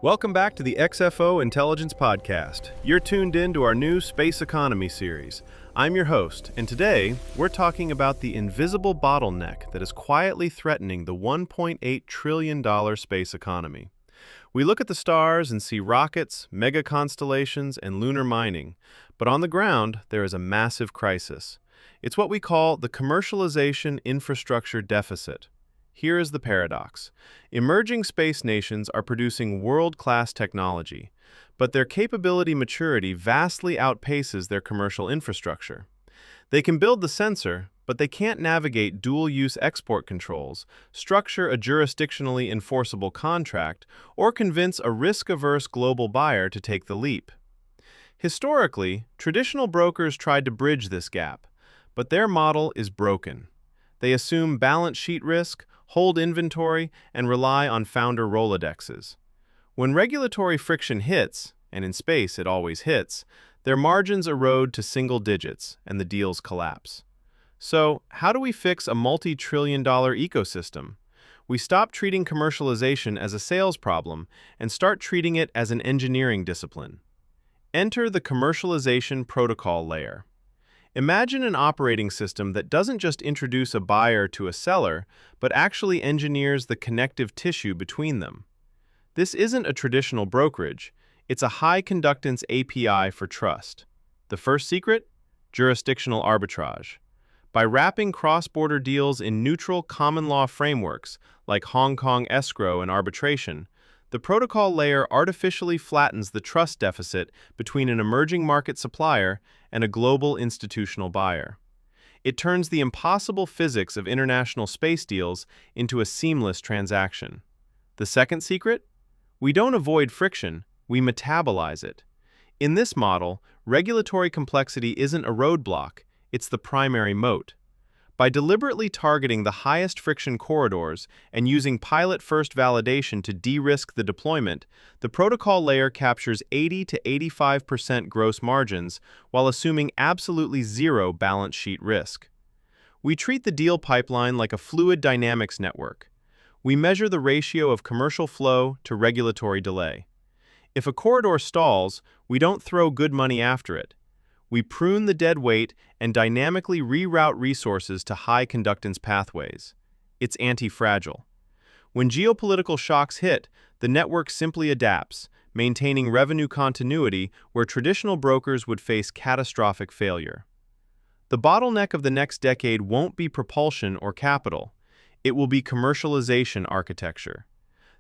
Welcome back to the XFO Intelligence Podcast. You're tuned in to our new Space Economy series. I'm your host, and today we're talking about the invisible bottleneck that is quietly threatening the $1.8 trillion space economy. We look at the stars and see rockets, mega constellations, and lunar mining, but on the ground there is a massive crisis. It's what we call the commercialization infrastructure deficit. Here is the paradox. Emerging space nations are producing world-class technology, but their capability maturity vastly outpaces their commercial infrastructure. They can build the sensor, but they can't navigate dual-use export controls, structure a jurisdictionally enforceable contract, or convince a risk-averse global buyer to take the leap. Historically, traditional brokers tried to bridge this gap, but their model is broken. They assume balance sheet risk, hold inventory, and rely on founder Rolodexes. When regulatory friction hits, and in space it always hits, their margins erode to single digits and the deals collapse. So, how do we fix a multi-trillion-dollar ecosystem? We stop treating commercialization as a sales problem and start treating it as an engineering discipline. Enter the Commercialization Protocol Layer. Imagine an operating system that doesn't just introduce a buyer to a seller, but actually engineers the connective tissue between them. This isn't a traditional brokerage, it's a high-conductance API for trust. The first secret? Jurisdictional arbitrage. By wrapping cross-border deals in neutral common law frameworks, like Hong Kong escrow and arbitration, the protocol layer artificially flattens the trust deficit between an emerging market supplier and a global institutional buyer. It turns the impossible physics of international space deals into a seamless transaction. The second secret? We don't avoid friction, we metabolize it. In this model, regulatory complexity isn't a roadblock, it's the primary moat. By deliberately targeting the highest friction corridors and using pilot-first validation to de-risk the deployment, the protocol layer captures 80 to 85% gross margins while assuming absolutely zero balance sheet risk. We treat the deal pipeline like a fluid dynamics network. We measure the ratio of commercial flow to regulatory delay. If a corridor stalls, we don't throw good money after it. We prune the dead weight and dynamically reroute resources to high-conductance pathways. It's anti-fragile. When geopolitical shocks hit, the network simply adapts, maintaining revenue continuity where traditional brokers would face catastrophic failure. The bottleneck of the next decade won't be propulsion or capital. It will be commercialization architecture.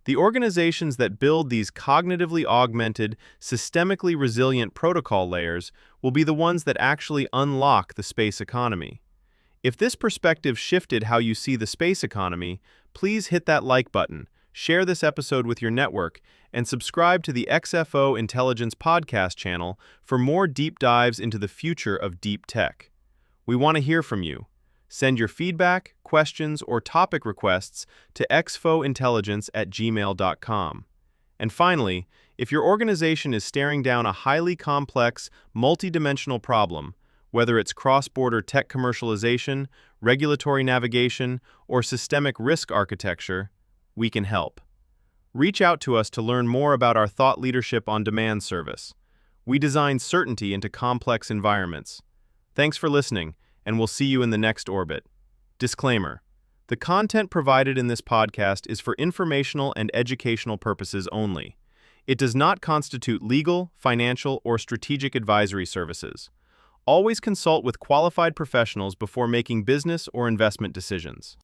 The organizations that build these cognitively augmented, systemically resilient protocol layers will be the ones that actually unlock the space economy. If this perspective shifted how you see the space economy, please hit that like button, share this episode with your network, and subscribe to the XFO Intelligence Podcast channel for more deep dives into the future of deep tech. We want to hear from you. Send your feedback, questions, or topic requests to xfointelligence@gmail.com. And finally, if your organization is staring down a highly complex, multidimensional problem, whether it's cross-border tech commercialization, regulatory navigation, or systemic risk architecture, we can help. Reach out to us to learn more about our thought leadership on demand service. We design certainty into complex environments. Thanks for listening, and we'll see you in the next orbit. Disclaimer: the content provided in this podcast is for informational and educational purposes only. It does not constitute legal, financial, or strategic advisory services. Always consult with qualified professionals before making business or investment decisions.